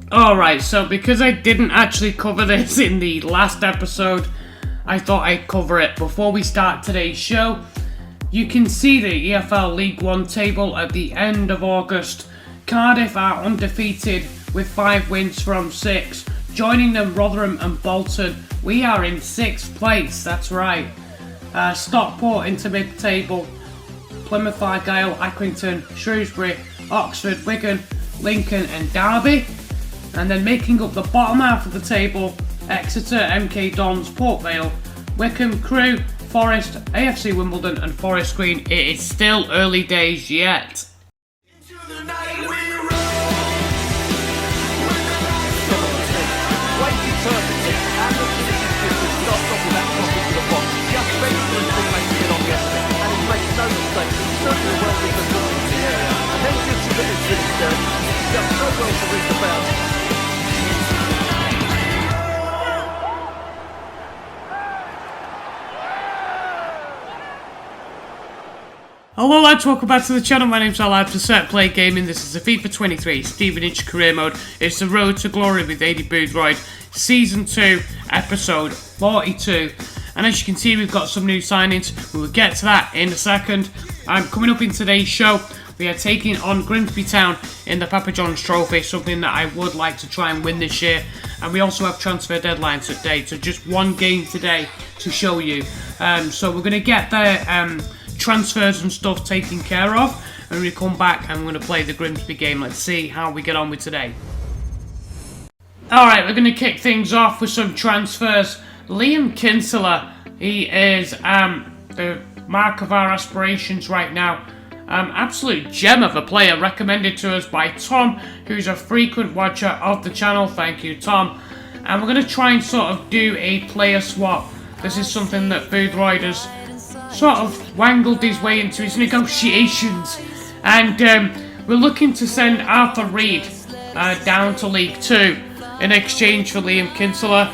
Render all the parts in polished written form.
Alright, so because I didn't actually cover this in the last episode, I thought I'd cover it before we start today's show. You can see the EFL League One table at the end of August. Cardiff are undefeated with 5 wins from 6. Joining them, Rotherham and Bolton. We are in 6th place, that's right. Stockport into mid-table. Plymouth Argyle, Accrington, Shrewsbury, Oxford, Wigan, Lincoln and Derby. And then making up the bottom half of the table, Exeter, MK Dons, Port Vale, Wycombe, Crewe, Forest, AFC Wimbledon and Forest Green. It is still early days yet. Hello lads, welcome back to the channel. My name's Alad for Set Play Gaming. This is the FIFA 23 Stevenage Career Mode. It's the Road to Glory with Aidy Boothroyd, Season 2, Episode 42. And as you can see, we've got some new signings. We will get to that in a second. Coming up in today's show, we are taking on Grimsby Town in the Papa John's Trophy, something that I would like to try and win this year. And we also have transfer deadlines today, so just one game today to show you. So we're going to get the transfers and stuff taken care of, and we come back and we're going to play the Grimsby game. Let's see how we get on with today. Alright, we're going to kick things off with some transfers. Liam Kinsella, he is the mark of our aspirations right now. Absolute gem of a player, recommended to us by Tom, who's a frequent watcher of the channel. Thank you, Tom. And we're going to try and sort of do a player swap. This is something that Boothroyd has sort of wangled his way into his negotiations. And we're looking to send Arthur Reed down to League 2 in exchange for Liam Kinsella.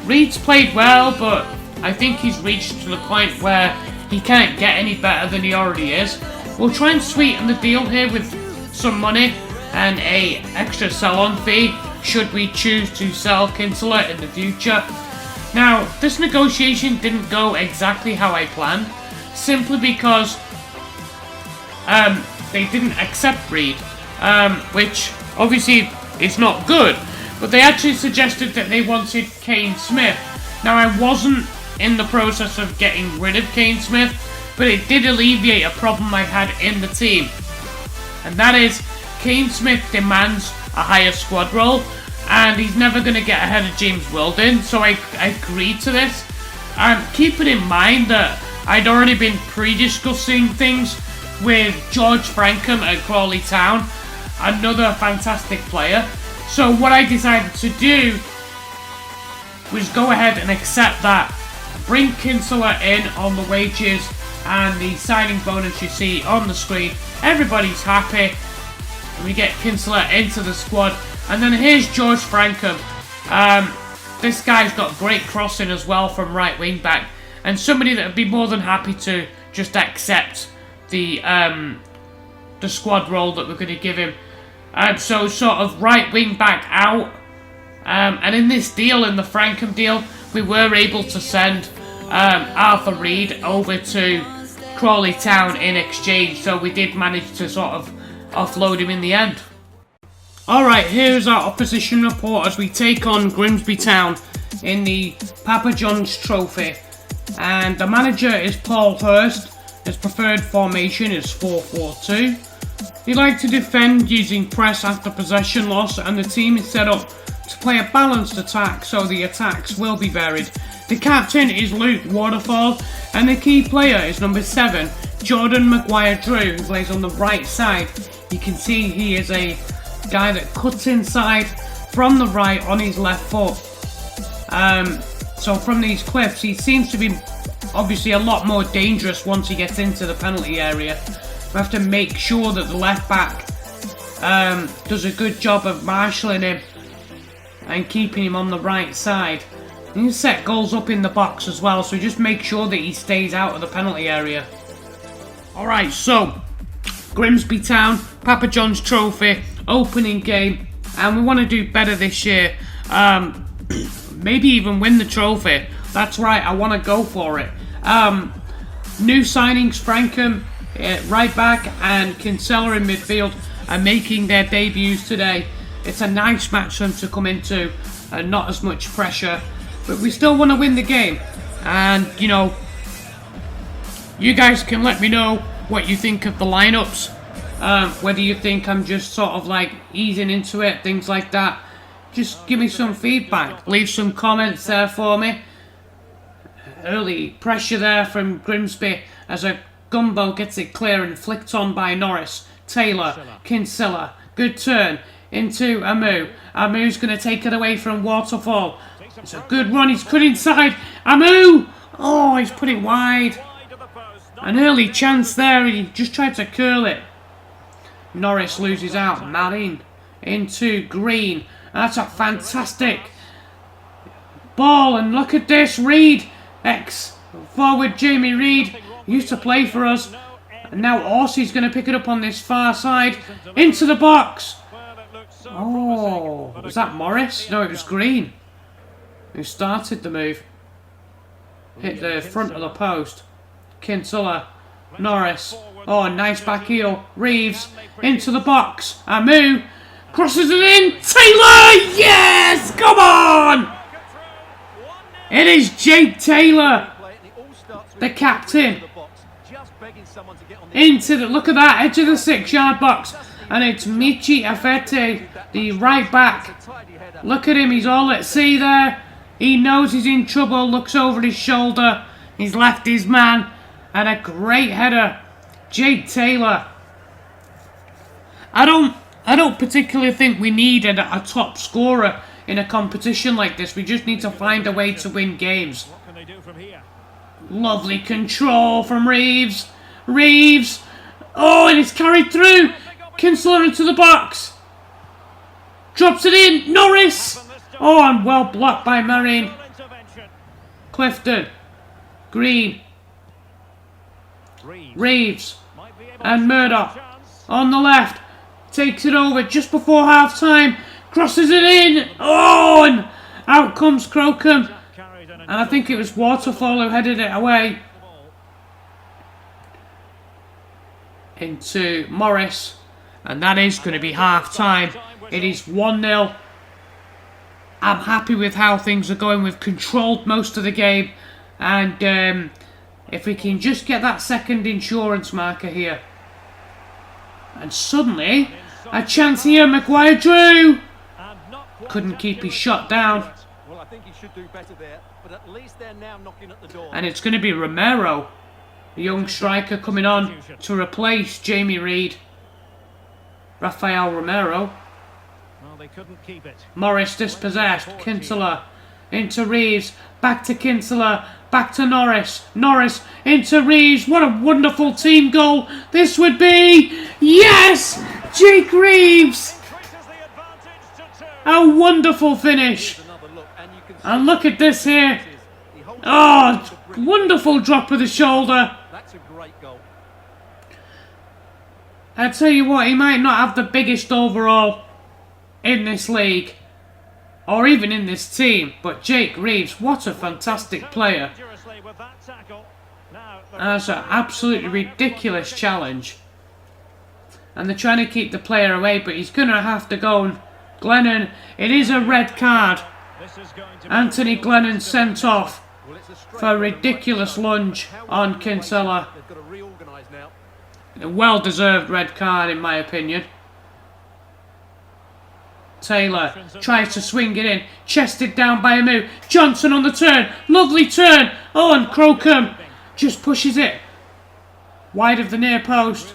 Reed's played well, but I think he's reached to the point where he can't get any better than he already is. We'll try and sweeten the deal here with some money and a extra sell-on fee should we choose to sell Kinsella in the future. Now, this negotiation didn't go exactly how I planned, simply because they didn't accept Reed, which obviously is not good, but they actually suggested that they wanted Kane Smith. Now, I wasn't in the process of getting rid of Kane Smith, but it did alleviate a problem I had in the team, and that is Kane Smith demands a higher squad role, and he's never going to get ahead of James Wilden, so I agreed to this. Keeping in mind that I'd already been pre-discussing things with George Frankham at Crawley Town, another fantastic player. So what I decided to do was go ahead and accept that, bring Kinsella in on the wages and the signing bonus you see on the screen. Everybody's happy, and we get Kinsella into the squad. And then here's George Frankham. This guy's got great crossing as well from right wing back, and somebody that would be more than happy to just accept the squad role that we're going to give him. So sort of right wing back out. And in this deal, in the Frankham deal, we were able to send Arthur Reed over to Crawley Town in exchange. So we did manage to sort of offload him in the end. Alright, here's our opposition report as we take on Grimsby Town in the Papa John's Trophy. And the manager is Paul Hurst. His preferred formation is 4-4-2. He likes to defend using press after possession loss, and the team is set up to play a balanced attack, so the attacks will be varied. The captain is Luke Waterfall, and the key player is number 7, Jordan Maguire-Drew, who plays on the right side. You can see he is a guy that cuts inside from the right on his left foot. So from these clips, he seems to be obviously a lot more dangerous once he gets into the penalty area. We have to make sure that the left back does a good job of marshalling him and keeping him on the right side. And he set goals up in the box as well, so just make sure that he stays out of the penalty area. Alright, so Grimsby Town, Papa John's Trophy, opening game, and we want to do better this year. Maybe even win the trophy. That's right, I want to go for it. New signings, Frankham, right back, and Kinsella in midfield are making their debuts today. It's a nice match for them to come into, and not as much pressure. But we still want to win the game. And, you know, you guys can let me know what you think of the lineups. Whether you think I'm just sort of like easing into it, things like that. Just give me some feedback. Leave some comments there for me. Early pressure there from Grimsby as a Gumbo gets it clear and flicked on by Norris. Taylor, Kinsella, good turn into Amu. Amu's going to take it away from Waterfall. It's a good run, he's cut inside. Amu! Oh, he's put it wide. An early chance there, he just tried to curl it. Norris loses out. Marin into Green. That's a fantastic ball, and look at this. Reid, ex-forward Jamie Reid, used to play for us. And now Orsey's going to pick it up on this far side. Into the box. Oh, was that Morris? No, it was Green who started the move. Hit the front of the post. Kinsella, Norris. Oh, nice back heel. Reeves into the box. Amu crosses it in. Taylor! Yes! Come on! It is Jake Taylor, the captain. Into the, look at that, edge of the 6-yard box. And it's Michi Afete, the right back. Look at him, he's all at sea there. He knows he's in trouble, looks over his shoulder. He's left his man. And a great header. Jake Taylor. I don't particularly think we need a top scorer in a competition like this. We just need to find a way to win games. Lovely control from Reeves. Reeves. Oh, and it's carried through. Kinsella into the box. Drops it in. Norris. Oh, and well blocked by Marin. Clifton. Green. Reeves. And Murdoch. On the left. Takes it over just before half time. Crosses it in. Oh, and out comes Crocombe. And I think it was Waterfall who headed it away. Into Morris. And that is going to be half time. It is 1-0. I'm happy with how things are going. We've controlled most of the game. And if we can just get that second insurance marker here. And suddenly, a chance here. Maguire drew. Couldn't keep his shot down. And it's going to be Romero, the young striker, coming on to replace Jamie Reid. Rafael Romero. Morris dispossessed. Kinsella into Reeves. Back to Kinsella. Back to Norris. Norris into Reeves. What a wonderful team goal this would be. Yes! Jake Reeves. A wonderful finish. And look at this here. Oh, wonderful drop of the shoulder. I tell you what, he might not have the biggest overall in this league, or even in this team, but Jake Reeves, what a fantastic player. That's an absolutely ridiculous challenge. And they're trying to keep the player away, but he's going to have to go. And Glennon, it is a red card. Anthony Glennon sent off for a ridiculous lunge on Kinsella. A well-deserved red card, in my opinion. Taylor tries to swing it in. Chested down by Amu. Johnson on the turn. Lovely turn. Oh, and Crocombe just pushes it wide of the near post.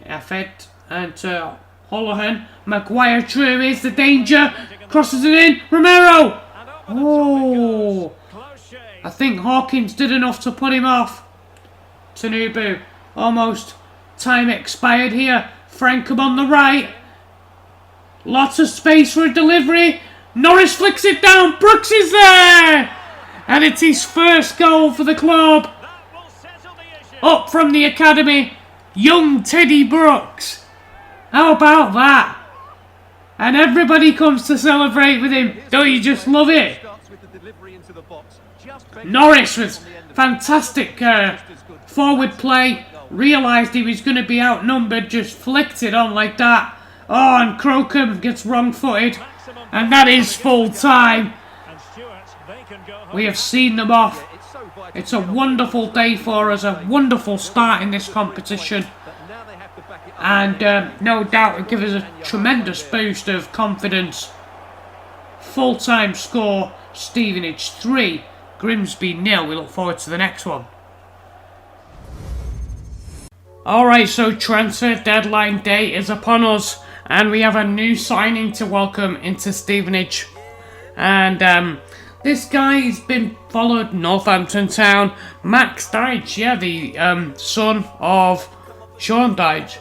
Effect and Holohan. Maguire through. Is the danger. Crosses it in. Romero. Oh. I think Hawkins did enough to put him off. Tanubu. Almost time expired here. Frankham on the right. Lots of space for a delivery. Norris flicks it down. Brooks is there. And it's his first goal for the club. Up from the academy. Young Teddy Brooks. How about that? And everybody comes to celebrate with him. Don't you just love it? Norris was fantastic forward play. Realised he was going to be outnumbered. Just flicked it on like that. Oh, and Crocombe gets wrong-footed. And that is full time. We have seen them off. It's a wonderful day for us. A wonderful start in this competition. And no doubt it gives us a tremendous boost of confidence. Full-time score, Stevenage 3, Grimsby 0. We look forward to the next one. Alright, so transfer deadline day is upon us. And we have a new signing to welcome into Stevenage. And this guy's been followed Northampton Town. Max Dyche, yeah, the son of Sean Dyche.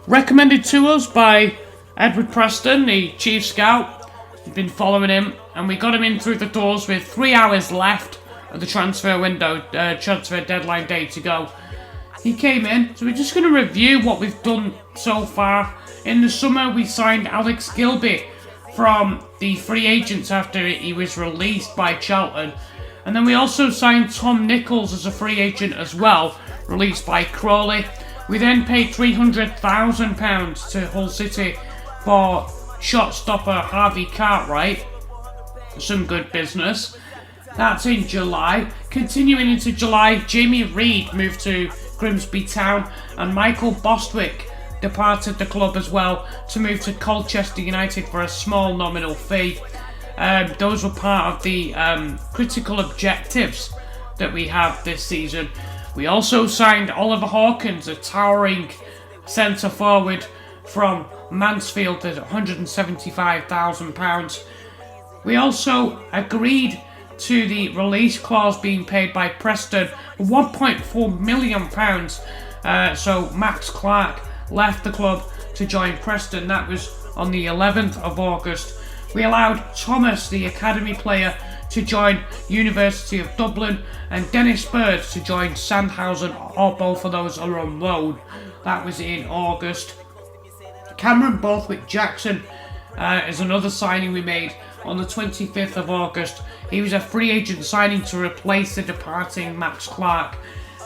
Recommended to us by Edward Preston, the chief scout. We've been following him, and we got him in through the doors with 3 hours left of the transfer window, transfer deadline day to go. He came in, so we're just going to review what we've done so far. In the summer, we signed Alex Gilby from the free agents after he was released by Charlton. And then we also signed Tom Nichols as a free agent as well, released by Crawley. We then paid £300,000 to Hull City for shot stopper Harvey Cartwright. Some good business. That's in July. Continuing into July, Jamie Reid moved to Grimsby Town, and Michael Bostwick departed the club as well to move to Colchester United for a small nominal fee. Those were part of the critical objectives that we have this season. We also signed Oliver Hawkins, a towering centre forward from Mansfield, at £175,000. We also agreed to the release clause being paid by Preston, £1.4 million. So Max Clark left the club to join Preston. That was on the 11th of August. We allowed Thomas, the academy player, to join University of Dublin, and Dennis Bird to join Sandhausen. Or both of those are on loan. That was in August. Cameron Borthwick-Jackson is another signing we made on the 25th of August. He was a free agent signing to replace the departing Max Clark.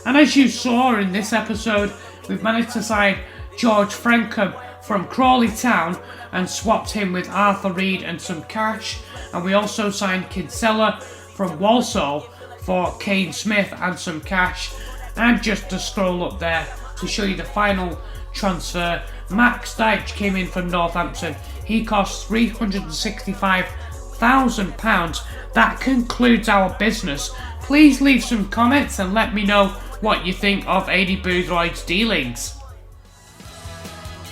And as you saw in this episode, we've managed to sign George Frankham from Crawley Town and swapped him with Arthur Reed and some cash. And we also signed Kinsella from Walsall for Kane Smith and some cash. And just to scroll up there to show you the final transfer, Max Dyche came in from Northampton. He cost £365,000. That concludes our business. Please leave some comments and let me know what you think of Aidy Boothroyd's dealings.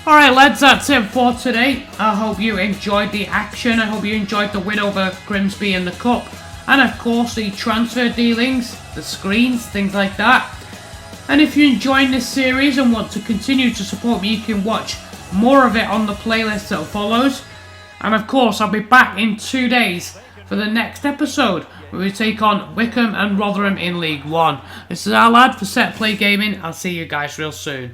Alright lads, that's it for today. I hope you enjoyed the action. I hope you enjoyed the win over Grimsby in the Cup. And of course the transfer dealings, the screens, things like that. And if you're enjoying this series and want to continue to support me, you can watch more of it on the playlist that follows. And of course, I'll be back in 2 days for the next episode, where we take on Wycombe and Rotherham in League One. This is our lad for Set Play Gaming. I'll see you guys real soon.